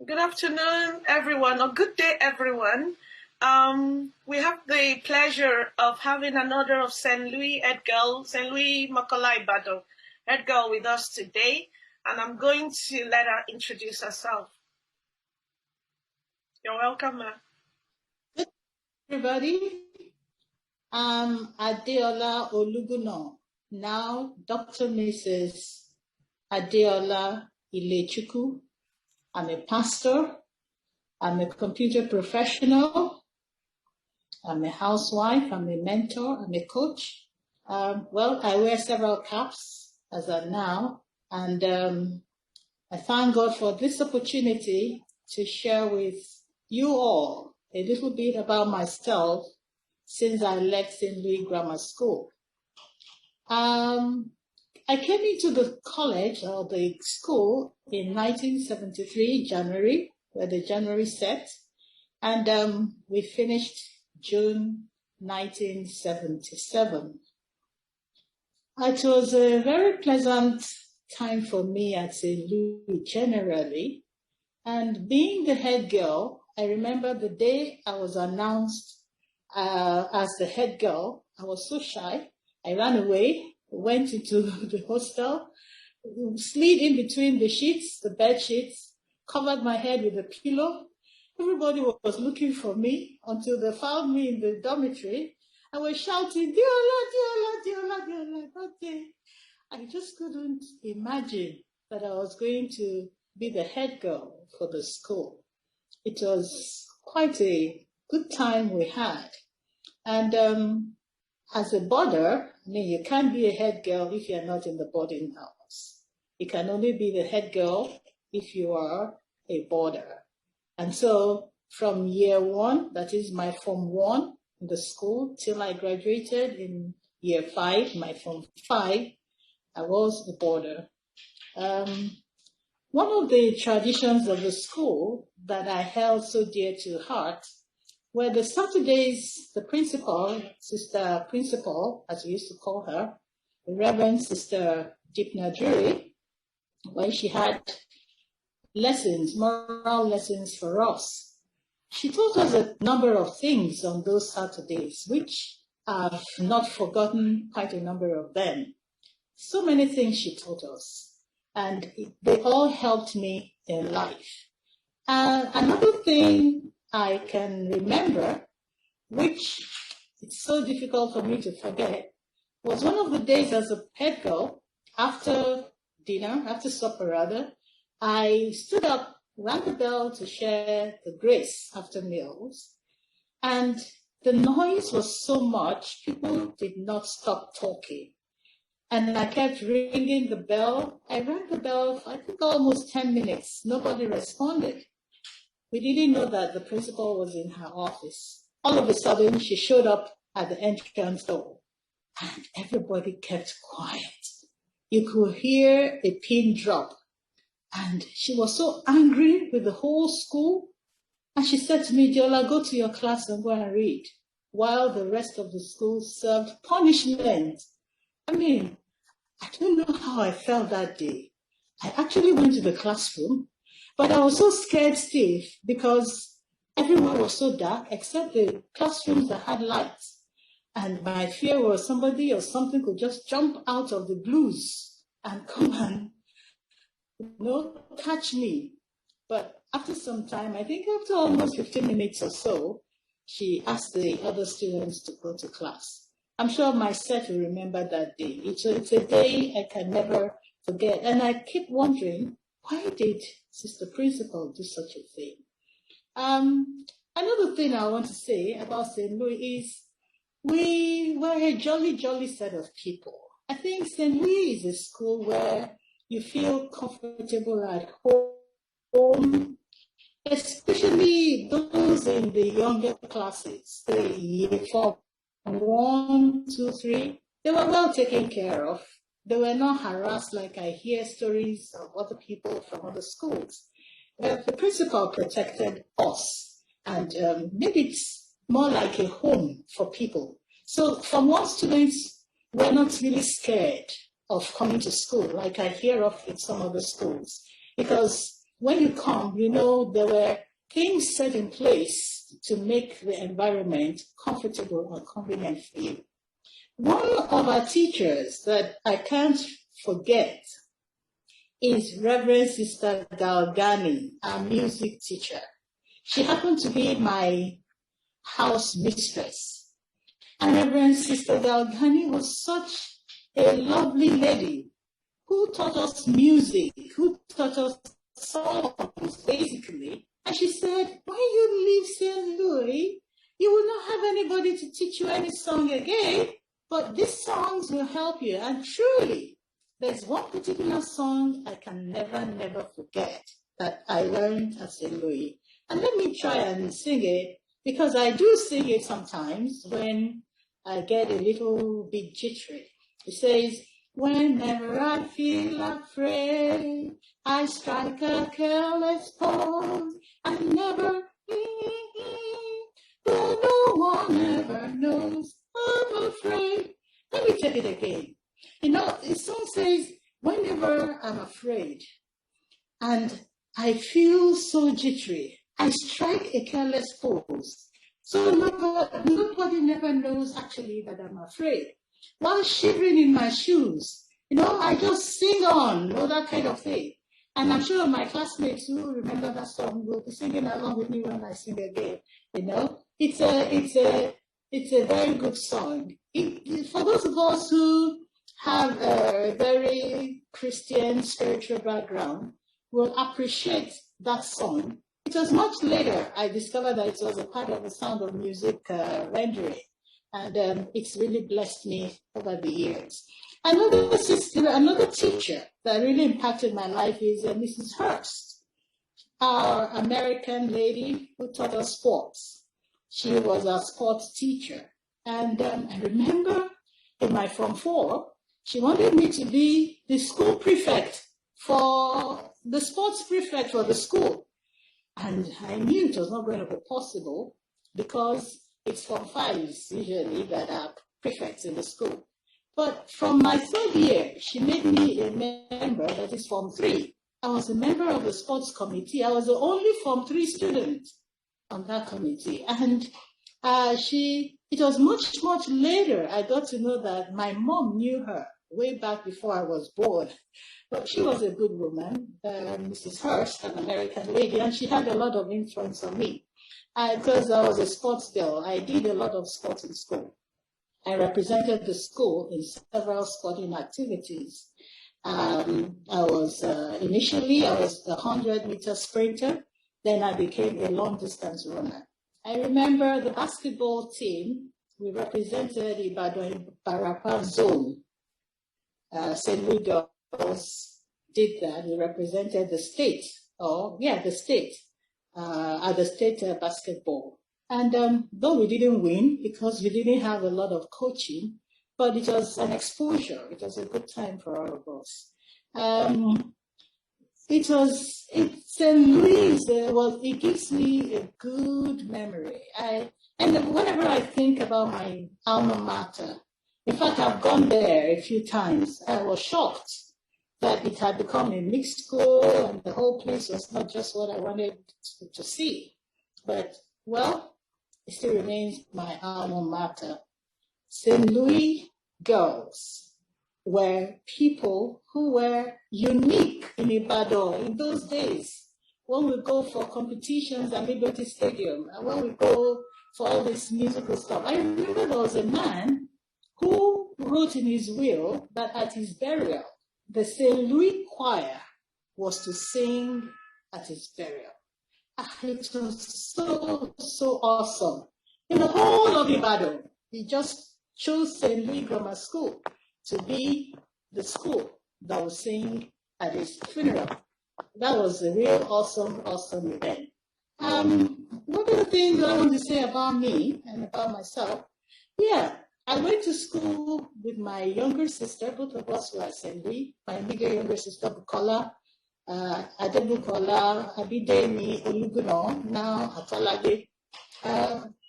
Good afternoon, everyone, or good day, everyone. We have the pleasure of having another of St Louis HeadGirl, St Louis Mokola Ibadan HeadGirl with us today, and I'm going to let her introduce herself. You're welcome, ma'am. Good everybody. I'm Adeola Oluguno, now Dr. Mrs. Adeola Ilechukwu. I'm a pastor. I'm a computer professional. I'm a housewife. I'm a mentor. I'm a coach. I wear several caps as of now, and I thank God for this opportunity to share with you all a little bit about myself since I left St. Louis Grammar School. I came into the college or the school in 1973, January, where the January set, and we finished June 1977. It was a very pleasant time for me at St. Louis generally, and being the head girl, I remember the day I was announced as the head girl. I was so shy. I ran away, went into the hostel, slid in between the sheets, the bed sheets, covered my head with a pillow. Everybody was looking for me until they found me in the dormitory. I was shouting, Diola, Diola, Diola, Diola, that day. I just couldn't imagine that I was going to be the head girl for the school. It was quite a good time we had. And as a boarder, you can't be a head girl if you're not in the boarding house. You can only be the head girl if you are a boarder. And so from year one, that is my Form 1 in the school, till I graduated in year 5, my Form 5, I was the boarder. One of the traditions of the school that I held so dear to heart were the Saturdays, the principal, Sister Principal, as we used to call her, the Reverend Sister Dipna Jury, when she had lessons, moral lessons for us. She taught us a number of things on those Saturdays, which I've not forgotten quite a number of them. So many things she taught us, and they all helped me in life. Another thing I can remember, which it's so difficult for me to forget, was one of the days as a head girl, after dinner, after supper rather, I stood up, rang the bell to share the grace after meals, and the noise was so much, people did not stop talking. And I kept ringing the bell. I rang the bell for I think almost 10 minutes. Nobody responded. We didn't know that the principal was in her office. All of a sudden, she showed up at the entrance door, and everybody kept quiet. You could hear a pin drop, and she was so angry with the whole school. And she said to me, Diola, go to your class and go and read, while the rest of the school served punishment. I don't know how I felt that day. I actually went to the classroom, but I was so scared stiff because everywhere was so dark except the classrooms that had lights. And my fear was somebody or something could just jump out of the blues and come and, catch me. But after some time, I think after almost 15 minutes or so, she asked the other students to go to class. I'm sure myself will remember that day. It's a day I can never forget. And I keep wondering, why did Sister Principal do such a thing? Another thing I want to say about St. Louis is we were a jolly, jolly set of people. I think St. Louis is a school where you feel comfortable at home, especially those in the younger classes, the year 4, 1, 2, 3, they were well taken care of. They were not harassed like I hear stories of other people from other schools. The principal protected us, and maybe it's more like a home for people. So Form 1 students were not really scared of coming to school like I hear of in some other schools, because when you come, there were things set in place to make the environment comfortable and convenient for you. One of our teachers that I can't forget is Reverend Sister Galgani, our music teacher. She happened to be my house mistress. And Reverend Sister Galgani was such a lovely lady who taught us music, who taught us songs, basically. And she said, when you leave St. Louis, you will not have anybody to teach you any song again, but these songs will help you. And truly, there's one particular song I can never forget that I learned at St. Louis. And let me try and sing it, because I do sing it sometimes when I get a little bit jittery. It says, whenever I feel afraid, I strike a careless pose. I never, but no one ever knows I'm afraid. Let me take it again. The song says, whenever I'm afraid and I feel so jittery, I strike a careless pose. So nobody never knows actually that I'm afraid. While shivering in my shoes, I just sing on, that kind of thing. And I'm sure my classmates who remember that song will be singing along with me when I sing again. It's a very good song. For those of us who have a very Christian spiritual background, will appreciate that song. It was much later I discovered that it was a part of the Sound of Music rendering, and it's really blessed me over the years. Another teacher that really impacted my life is Mrs. Hurst, our American lady who taught us sports. She was our sports teacher, and I remember in my Form 4, she wanted me to be the school prefect the sports prefect for the school. And I knew it was not going to be possible because it's Form 5s usually that are prefects in the school. But from my third year, she made me a member, that is Form 3. I was a member of the sports committee. I was the only Form 3 student on that committee. And it was much later I got to know that my mom knew her way back before I was born. But she was a good woman, Mrs. Hurst, an American lady, and she had a lot of influence on me. Because I was a sports girl, I did a lot of sports in school. I represented the school in several sporting activities. Initially I was a 100-meter sprinter, then I became a long-distance runner. I remember the basketball team, we represented Ibadan Barapa zone. St. Louis girls did that. We represented the state, at the state basketball. And though we didn't win because we didn't have a lot of coaching, but it was an exposure. It was a good time for all of us. St. Louis, it gives me a good memory. And whenever I think about my alma mater, in fact, I've gone there a few times. I was shocked that it had become a mixed school and the whole place was not just what I wanted to see. But, well, it still remains my alma mater. St. Louis girls were people who were unique in Ibadan in those days. When we go for competitions at Liberty Stadium, and when we go for all this musical stuff, I remember there was a man who wrote in his will that at his burial, the St. Louis choir was to sing at his burial. It was so awesome. In the whole of Ibadan, he just chose St. Louis Grammar School to be the school that would sing at his funeral. That was a real awesome event. One of the things I want to say about me and about myself, I went to school with my younger sister. Both of us were at St. Louis. My immediate younger sister, Mokola, Adebukola, Abidemi, Oluguno, now Atolade.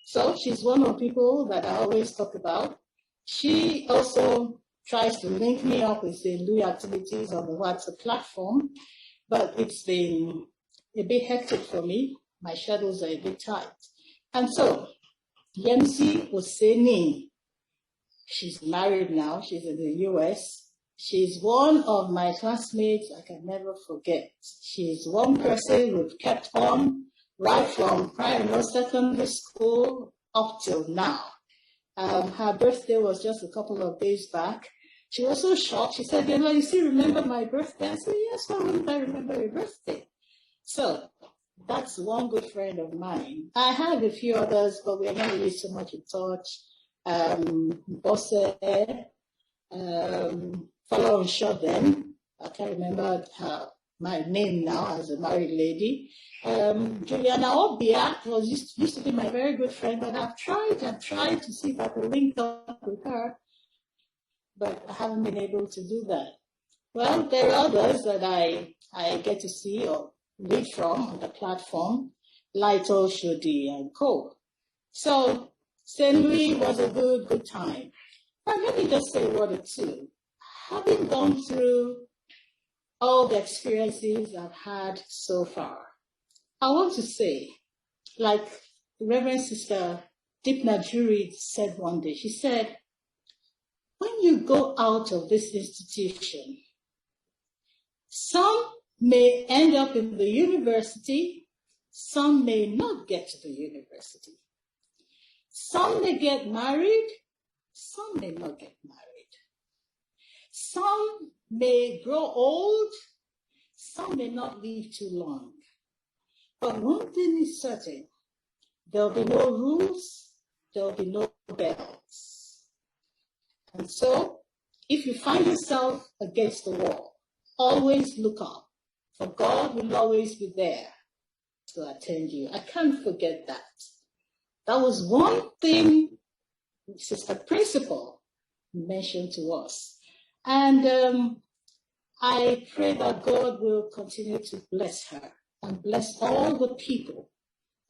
So she's one of the people that I always talk about. She also tries to link me up with St. Louis activities on the WhatsApp platform, but it's been a bit hectic for me. My schedules are a bit tight. And so, Yemisi Oseni, she's married now. She's in the US. She's one of my classmates I can never forget. She's one person we've kept on right from primary secondary school up till now. Her birthday was just a couple of days back. She was so shocked. She said, you still remember my birthday? I said, yes, why wouldn't I remember your birthday? So that's one good friend of mine. I have a few others, but we're not really so much in touch. Bosse, follow Shoden. I can't remember my name now as a married lady. Juliana Obia used to be my very good friend, but I've tried to see if I could link up with her, but I haven't been able to do that. Well, there are others that I get to see or read from on the platform, Lito, Shodi, and Co. So St. Louis was a good time. But let me just say one or two. Having gone through all the experiences I've had so far, I want to say, like Reverend Sister Dipna Juri said one day, she said, when you go out of this institution, some may end up in the university, some may not get to the university. Some may get married, some may not get married. Some may grow old, some may not live too long. But one thing is certain, there'll be no rules, there'll be no bells. And so, if you find yourself against the wall, always look up, for God will always be there to attend you. I can't forget that. That was one thing Sister Principal mentioned to us. And I pray that God will continue to bless her and bless all the people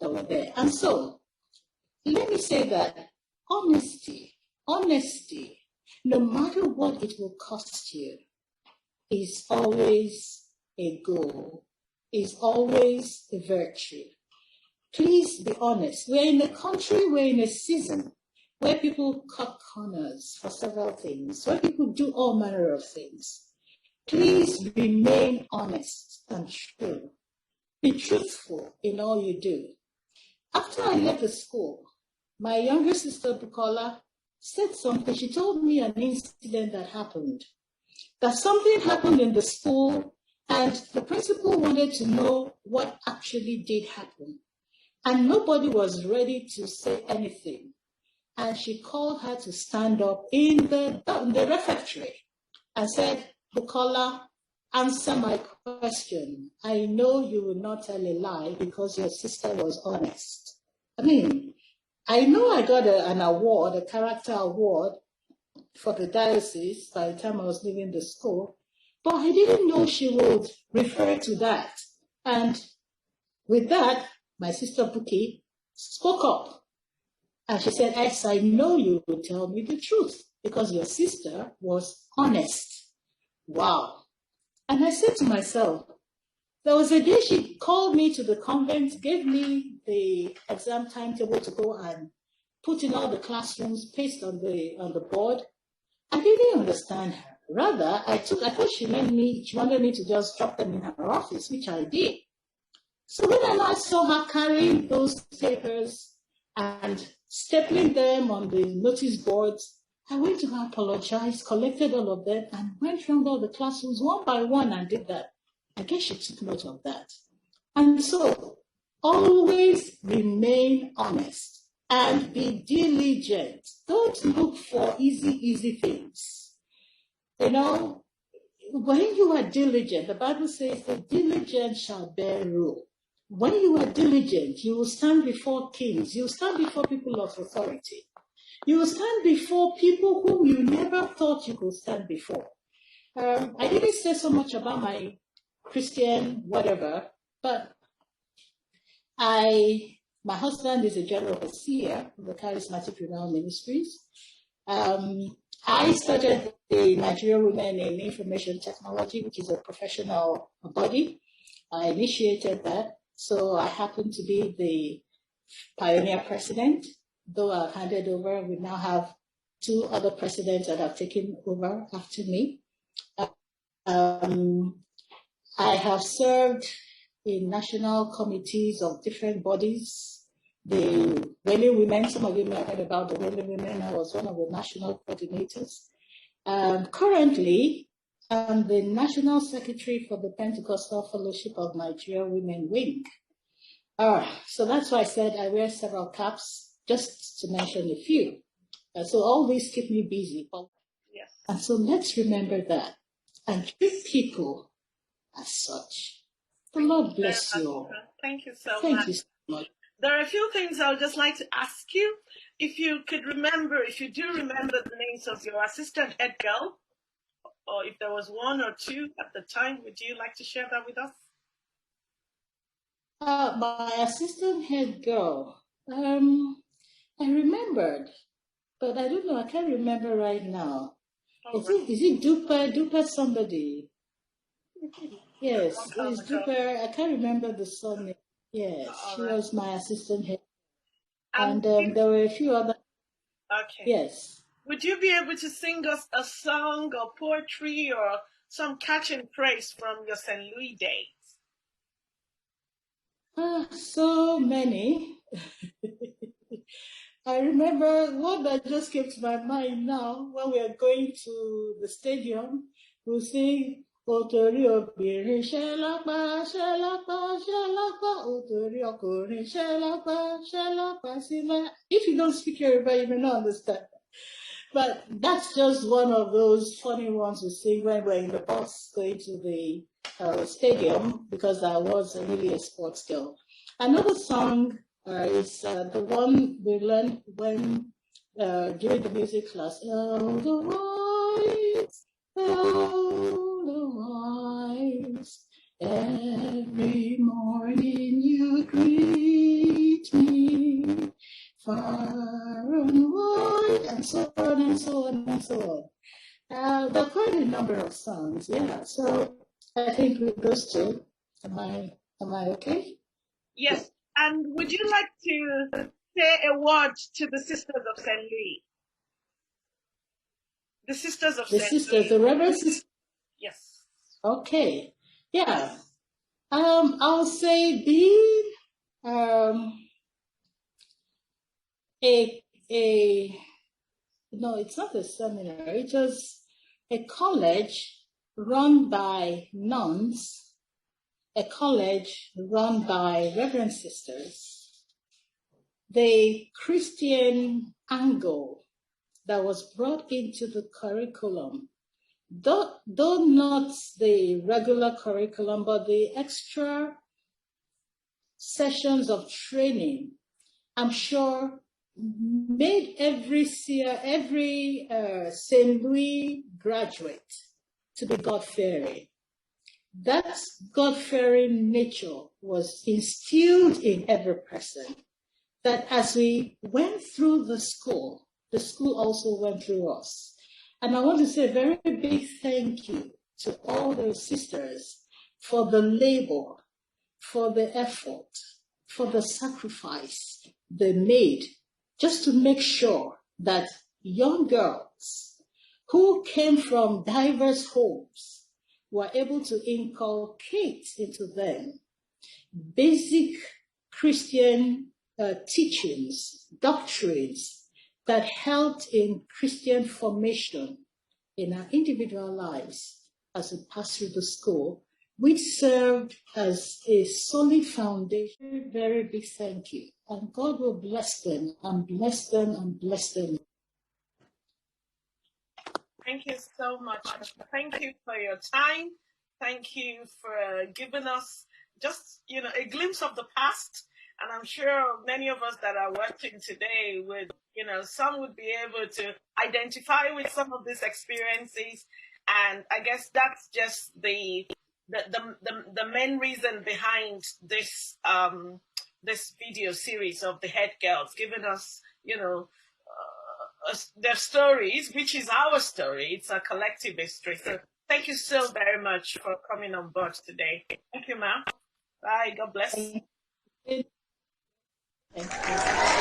that were there. And so, let me say that honesty, no matter what it will cost you, is always a goal, is always a virtue. Please be honest. We're in a country, we're in a season where people cut corners for several things, where people do all manner of things. Please remain honest and true. Be truthful in all you do. After I left the school, my younger sister, Mokola, said something. She told me an incident that happened. That something happened in the school, and the principal wanted to know what actually did happen. And nobody was ready to say anything. And she called her to stand up in the refectory and said, Mokola, answer my question. I know you will not tell a lie because your sister was honest. I mean, I know I got an award, a character award for the diocese by the time I was leaving the school, but I didn't know she would refer to that. And with that, my sister Buki spoke up. And she said, yes, I know you will tell me the truth because your sister was honest. Wow. And I said to myself, there was a day she called me to the convent, gave me the exam timetable to go and put in all the classrooms, paste on the board. I didn't understand her. Rather, I thought she wanted me to just drop them in her office, which I did. So when I saw her carrying those papers and stapling them on the notice boards, I went to her, apologized, collected all of them, and went around all the classrooms one by one and did that. I guess she took note of that. And so, always remain honest and be diligent. Don't look for easy things. You know, when you are diligent, the Bible says the diligent shall bear rule. When you are diligent, you will stand before kings. You will stand before people of authority. You will stand before people whom you never thought you could stand before. I didn't say so much about my Christian whatever, but my husband is a general overseer of the Charismatic Renewal Ministries. I started the Nigerian Women in Information Technology, which is a professional body. I initiated that. So I happened to be the pioneer president. Though I handed over, we now have 2 other presidents that have taken over after me. I have served in national committees of different bodies. The Wailing Women, some of you may have heard about the Wailing Women. I was one of the national coordinators. Currently, I'm the National Secretary for the Pentecostal Fellowship of Nigeria Women Wing. So that's why I said I wear several caps, just to mention a few. So all these keep me busy. Yes. And so let's remember that and treat people as such. The Lord bless you all. Thank you so much. Thank you so much. There are a few things I would just like to ask you. If you could remember, if you do remember the names of your assistant head girl, or if there was 1 or 2 at the time, would you like to share that with us? My assistant head girl, I remembered, but I don't know, I can't remember right now. Is it Duper somebody? Yes, it's Duper. I can't remember the surname. Yes, she was my assistant head. And there were a few other. Okay. Yes. Would you be able to sing us a song or poetry or some catching phrase from your St. Louis days? So many. I remember one that just came to my mind now when we are going to the stadium. We'll sing, Otori obìnrin ṣẹlọ́pàá, ṣẹlọ́pàá, ṣẹlọ́pàá, Otori ọkùnrin ṣẹlọ́pàá, ṣẹlọ́pàá sílẹ̀. If you don't speak Yoruba, you may not understand. But that's just one of those funny ones we sing when we're in the bus going to the stadium, because I was really a sports girl. Another song is the one we learned when during the music class. Oh, the wise, every morning you greet me far and wide, and so on and so on and so on. There are quite a number of songs, yeah. So I think with those 2, am I okay? Yes. And would you like to say a word to the Sisters of St. Louis? The Sisters of St. Louis. The Reverend Sisters. Yes. Okay. Yeah. I'll say being no, it's not a seminary. It was a college run by nuns, a college run by Reverend Sisters. The Christian angle that was brought into the curriculum, though not the regular curriculum, but the extra sessions of training, I'm sure made every St. Louis graduate to be God-fearing. That God-fearing nature was instilled in every person. That as we went through the school also went through us. And I want to say a very big thank you to all the sisters for the labor, for the effort, for the sacrifice they made just to make sure that young girls who came from diverse homes were able to inculcate into them basic Christian teachings, doctrines that helped in Christian formation in our individual lives as we pass through the school, which served as a solid foundation. Very big thank you. And God will bless them and bless them and bless them. Thank you so much. Thank you for your time. Thank you for giving us just, a glimpse of the past. And I'm sure many of us that are watching today would, some would be able to identify with some of these experiences. And I guess that's just the main reason behind this this video series of the Head Girls, giving us, their stories, which is our story. It's a collective history. So thank you so very much for coming on board today. Thank you, ma'am. Bye. God bless. Thank you.